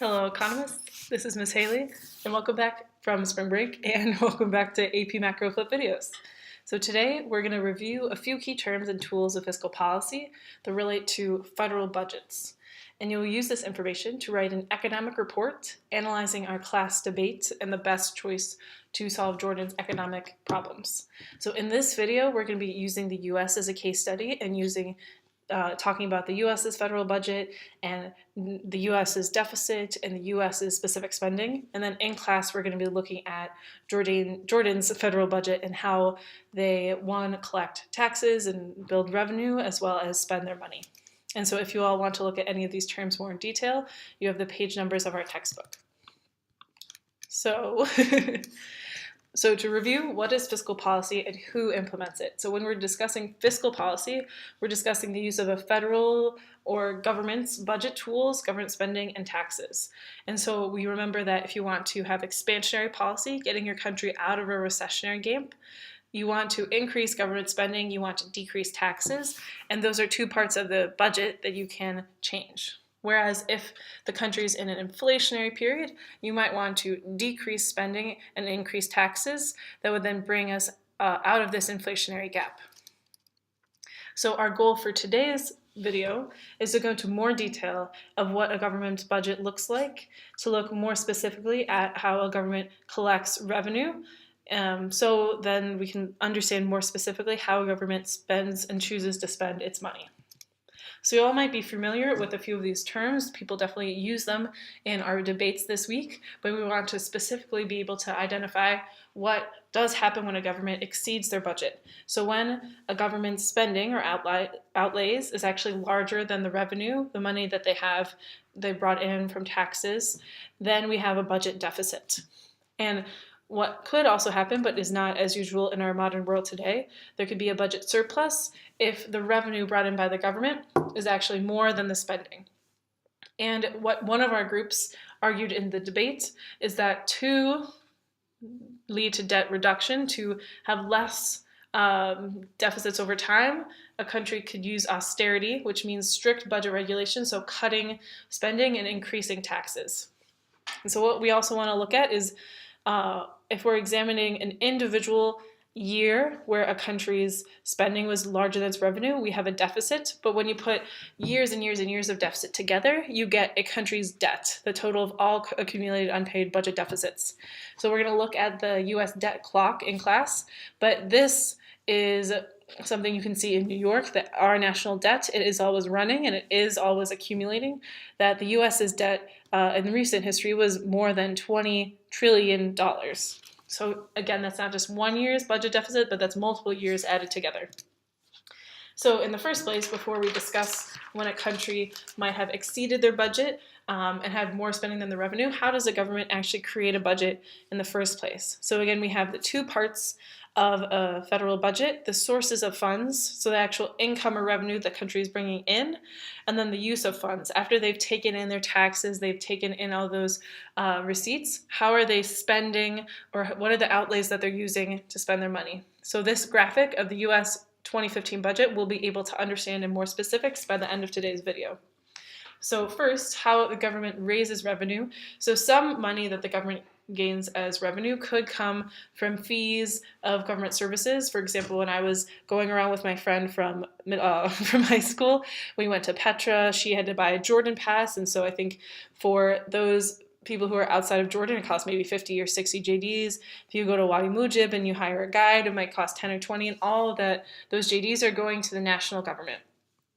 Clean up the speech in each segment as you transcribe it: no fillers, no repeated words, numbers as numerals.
Hello, economists. This is Ms. Haley, and welcome back from spring break, and welcome back to AP Macro Flip videos. So today we're going to review a few key terms and tools of fiscal policy that relate to federal budgets. And you'll use this information to write an economic report analyzing our class debate and the best choice to solve Jordan's economic problems. So in this video, we're going to be using the U.S. as a case study and talking about the U.S.'s federal budget and the U.S.'s deficit and the U.S.'s specific spending. And then in class, we're going to be looking at Jordan's federal budget and how they, one, collect taxes and build revenue as well as spend their money. And so if you all want to look at any of these terms more in detail, you have the page numbers of our textbook. So to review, what is fiscal policy and who implements it? So when we're discussing fiscal policy, we're discussing the use of a federal or government's budget tools, government spending, and taxes. And so we remember that if you want to have expansionary policy, getting your country out of a recessionary game, you want to increase government spending, you want to decrease taxes, and those are two parts of the budget that you can change. Whereas if the country is in an inflationary period, you might want to decrease spending and increase taxes that would then bring us out of this inflationary gap. So our goal for today's video is to go into more detail of what a government's budget looks like, to look more specifically at how a government collects revenue, so then we can understand more specifically how a government spends and chooses to spend its money. So you all might be familiar with a few of these terms. People definitely use them in our debates this week, but we want to specifically be able to identify what does happen when a government exceeds their budget. So when a government's spending or outlays is actually larger than the revenue, the money that they brought in from taxes, then we have a budget deficit. And what could also happen, but is not as usual in our modern world today, there could be a budget surplus if the revenue brought in by the government is actually more than the spending. And what one of our groups argued in the debate is that to lead to debt reduction, to have less deficits over time, a country could use austerity, which means strict budget regulation, so cutting spending and increasing taxes. And so what we also want to look at is if we're examining an individual year where a country's spending was larger than its revenue, we have a deficit. But when you put years and years and years of deficit together, you get a country's debt, the total of all accumulated unpaid budget deficits. So we're going to look at the U.S. debt clock in class, but this is something you can see in New York, that our national debt, it is always running and it is always accumulating, that the U.S.'s debt in recent history was more than $20 trillion. So again, that's not just one year's budget deficit, but that's multiple years added together. So in the first place, before we discuss when a country might have exceeded their budget and had more spending than the revenue, how does a government actually create a budget in the first place? So again, we have the two parts of a federal budget, the sources of funds, so the actual income or revenue the country is bringing in, and then the use of funds. After they've taken in their taxes, they've taken in all those receipts, how are they spending, or what are the outlays that they're using to spend their money? So this graphic of the U.S. 2015 budget we'll be able to understand in more specifics by the end of today's video. So first, how the government raises revenue. So some money that the government gains as revenue could come from fees of government services. For example, when I was going around with my friend from high school, we went to Petra. She had to buy a Jordan pass, and so I think for those people who are outside of Jordan, it costs maybe 50 or 60 JDs. If you go to Wadi Mujib and you hire a guide, it might cost 10 or 20, and all of that, those JDs are going to the national government.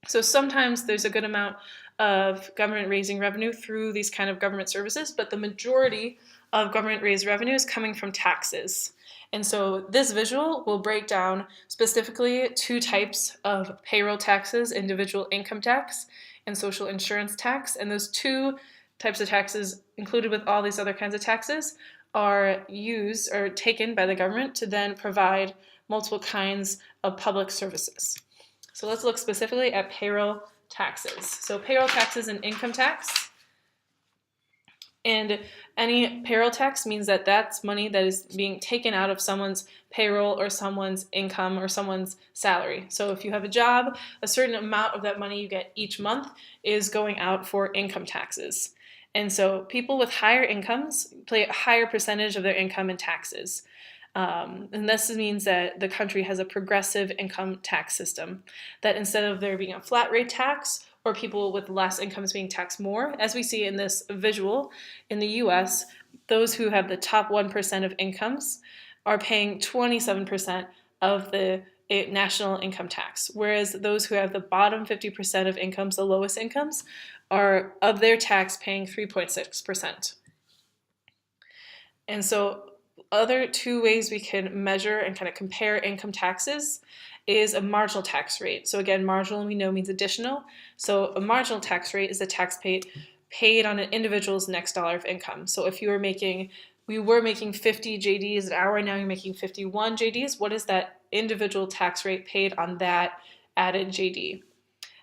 So sometimes there's a good amount of government raising revenue through these kind of government services, but the majority of government raised revenue is coming from taxes. And so this visual will break down specifically two types of payroll taxes, individual income tax and social insurance tax. And those two types of taxes, included with all these other kinds of taxes, are used or taken by the government to then provide multiple kinds of public services. So let's look specifically at payroll taxes. So payroll taxes and income tax. And any payroll tax means that that's money that is being taken out of someone's payroll or someone's income or someone's salary. So if you have a job, a certain amount of that money you get each month is going out for income taxes. And so people with higher incomes pay a higher percentage of their income in taxes. And this means that the country has a progressive income tax system, that instead of there being a flat rate tax or people with less incomes being taxed more, as we see in this visual in the US, those who have the top 1% of incomes are paying 27% of the national income tax, whereas those who have the bottom 50% of incomes, the lowest incomes, are of their tax paying 3.6%. And so other two ways we can measure and kind of compare income taxes is a marginal tax rate. So again, marginal we know means additional. So a marginal tax rate is the tax paid on an individual's next dollar of income. So if we were making 50 JDs an hour, now you're making 51 JDs, what is that individual tax rate paid on that added JD?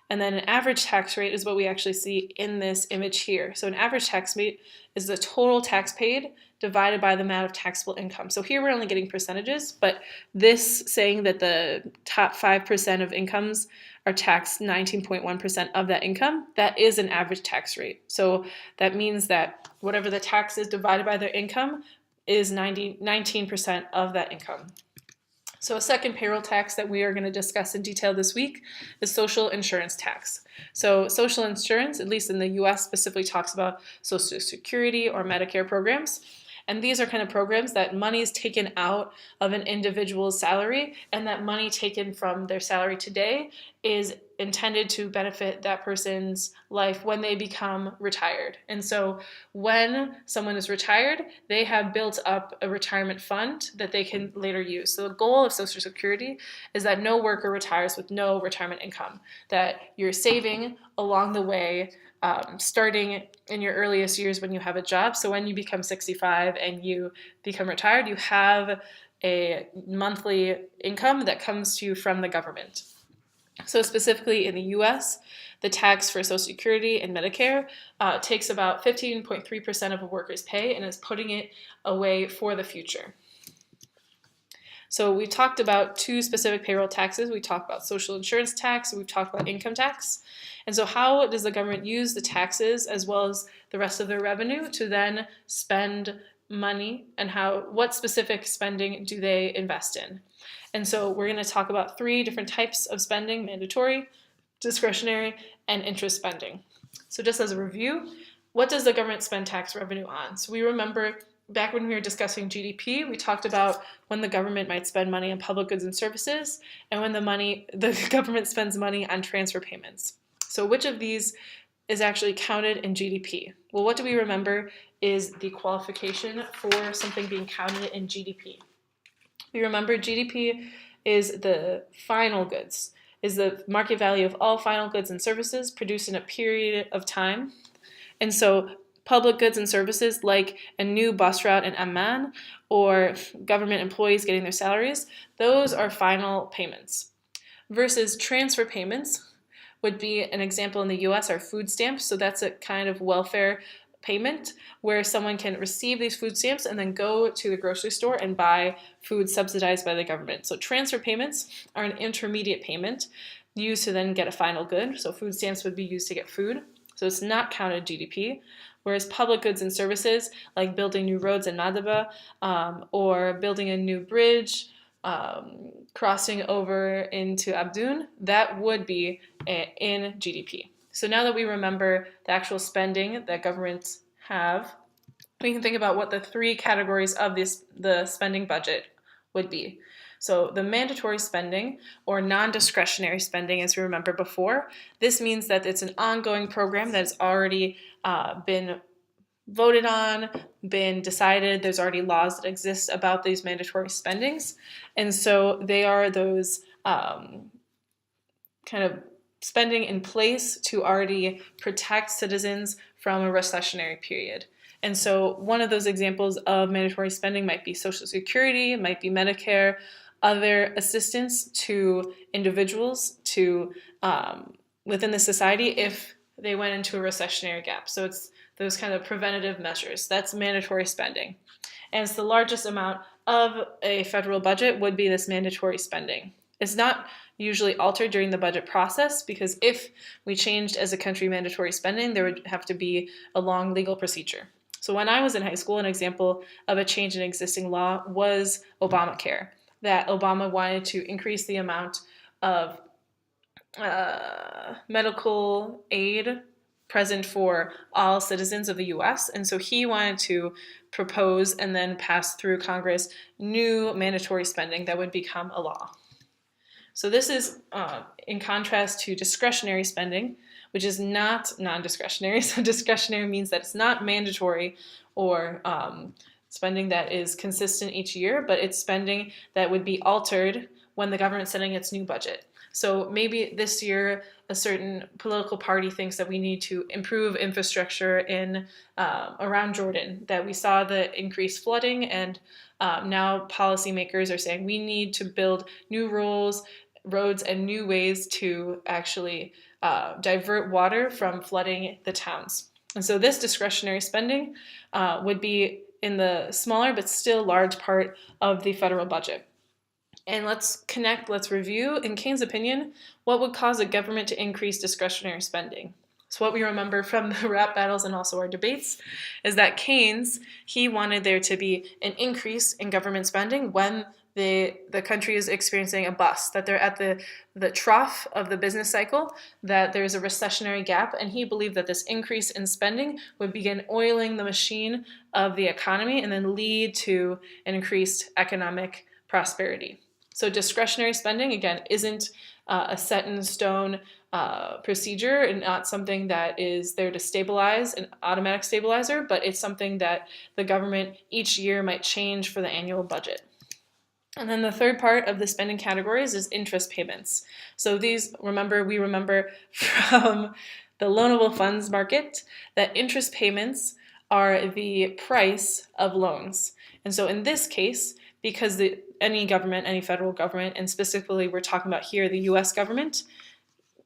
And then an average tax rate is what we actually see in this image here. So an average tax rate is the total tax paid divided by the amount of taxable income. So here we're only getting percentages, but this saying that the top 5% of incomes are taxed 19.1% of that income, that is an average tax rate. So that means that whatever the tax is divided by their income is 19% of that income. So a second payroll tax that we are going to discuss in detail this week is social insurance tax. So social insurance, at least in the US, specifically talks about Social Security or Medicare programs. And these are kind of programs that money is taken out of an individual's salary, and that money taken from their salary today is intended to benefit that person's life when they become retired. And so when someone is retired, they have built up a retirement fund that they can later use. So the goal of Social Security is that no worker retires with no retirement income, that you're saving along the way, starting in your earliest years when you have a job. So when you become 65 and you become retired, you have a monthly income that comes to you from the government. So specifically in the US, the tax for Social Security and Medicare takes about 15.3% of a worker's pay and is putting it away for the future. So we talked about two specific payroll taxes. We talked about social insurance tax, and we've talked about income tax. And so how does the government use the taxes as well as the rest of their revenue to then spend money, and what specific spending do they invest in? And so we're going to talk about three different types of spending: mandatory, discretionary, and interest spending. So just as a review, what does the government spend tax revenue on? So we remember back when we were discussing GDP, we talked about when the government might spend money on public goods and services, and when the government spends money on transfer payments. So which of these is actually counted in GDP? Well, what do we remember is the qualification for something being counted in GDP. We remember GDP is the final goods, is the market value of all final goods and services produced in a period of time. And so public goods and services like a new bus route in Amman or government employees getting their salaries, those are final payments. Versus transfer payments would be, an example in the US, are food stamps. So that's a kind of welfare payment where someone can receive these food stamps and then go to the grocery store and buy food subsidized by the government. So transfer payments are an intermediate payment used to then get a final good. So food stamps would be used to get food. So it's not counted GDP. Whereas public goods and services like building new roads in Madaba or building a new bridge, crossing over into Abdun, that would be in GDP. So now that we remember the actual spending that governments have, we can think about what the three categories of the spending budget would be. So the mandatory spending or non-discretionary spending, as we remember before, this means that it's an ongoing program that's already been voted on, been decided. There's already laws that exist about these mandatory spendings. And so they are those kind of spending in place to already protect citizens from a recessionary period. And so one of those examples of mandatory spending might be Social Security, might be Medicare, other assistance to individuals to within the society if they went into a recessionary gap. So it's those kind of preventative measures. That's mandatory spending. And it's the largest amount of a federal budget would be this mandatory spending. It's not usually altered during the budget process, because if we changed as a country mandatory spending, there would have to be a long legal procedure. So when I was in high school, an example of a change in existing law was Obamacare, that Obama wanted to increase the amount of medical aid present for all citizens of the US. And so he wanted to propose and then pass through Congress new mandatory spending that would become a law. So this is in contrast to discretionary spending, which is not non-discretionary. So discretionary means that it's not mandatory or spending that is consistent each year, but it's spending that would be altered when the government's setting its new budget. So maybe this year a certain political party thinks that we need to improve infrastructure in around Jordan, that we saw the increased flooding, and now policymakers are saying we need to build new roads and new ways to actually divert water from flooding the towns. And so this discretionary spending would be in the smaller but still large part of the federal budget. And let's review, in Keynes' opinion, what would cause a government to increase discretionary spending. So what we remember from the rap battles and also our debates is that Keynes, he wanted there to be an increase in government spending when the country is experiencing a bust, that they're at the trough of the business cycle, that there's a recessionary gap, and he believed that this increase in spending would begin oiling the machine of the economy and then lead to an increased economic prosperity. So discretionary spending, again, isn't a set-in-stone procedure and not something that is there to stabilize, an automatic stabilizer, but it's something that the government each year might change for the annual budget. And then the third part of the spending categories is interest payments. So these, we remember from the loanable funds market that interest payments are the price of loans. And so in this case, because any government, any federal government, and specifically we're talking about here the US government,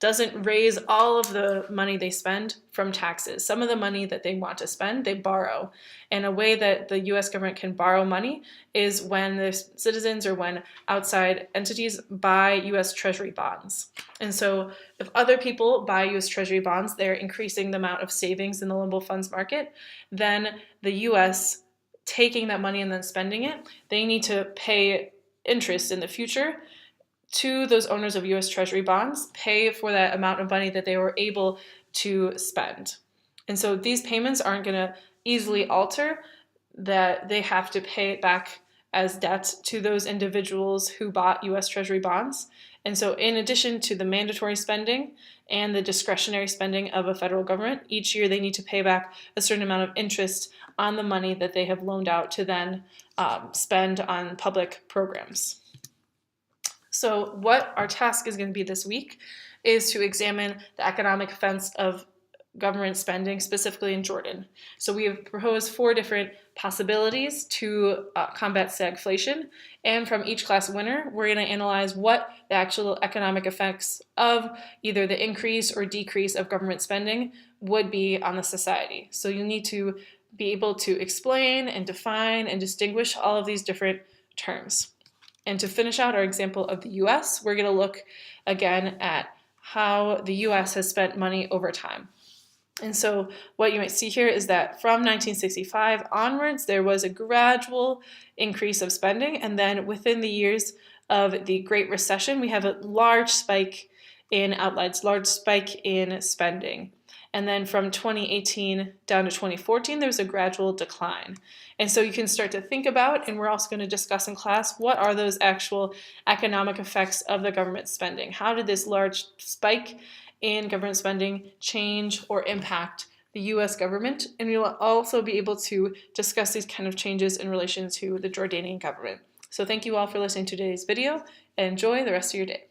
doesn't raise all of the money they spend from taxes. Some of the money that they want to spend, they borrow. And a way that the US government can borrow money is when the citizens or when outside entities buy US Treasury bonds. And so if other people buy US Treasury bonds, they're increasing the amount of savings in the loanable funds market, then the US taking that money and then spending it, they need to pay interest in the future to those owners of US Treasury bonds, pay for that amount of money that they were able to spend. And so these payments aren't going to easily alter, that they have to pay it back as debt to those individuals who bought US Treasury bonds. And so in addition to the mandatory spending and the discretionary spending of a federal government, each year they need to pay back a certain amount of interest on the money that they have loaned out to then spend on public programs. So what our task is going to be this week is to examine the economic effects of government spending, specifically in Jordan. So we have proposed 4 different possibilities to combat stagflation, and from each class winner, we're going to analyze what the actual economic effects of either the increase or decrease of government spending would be on the society. So you need to be able to explain and define and distinguish all of these different terms. And to finish out our example of the US, we're going to look again at how the US has spent money over time. And so what you might see here is that from 1965 onwards, there was a gradual increase of spending. And then within the years of the Great Recession, we have a large spike in outlays, large spike in spending. And then from 2018 down to 2014, there's a gradual decline. And so you can start to think about, and we're also going to discuss in class, what are those actual economic effects of the government spending? How did this large spike in government spending change or impact the US government? And you'll also be able to discuss these kind of changes in relation to the Jordanian government. So thank you all for listening to today's video, and enjoy the rest of your day.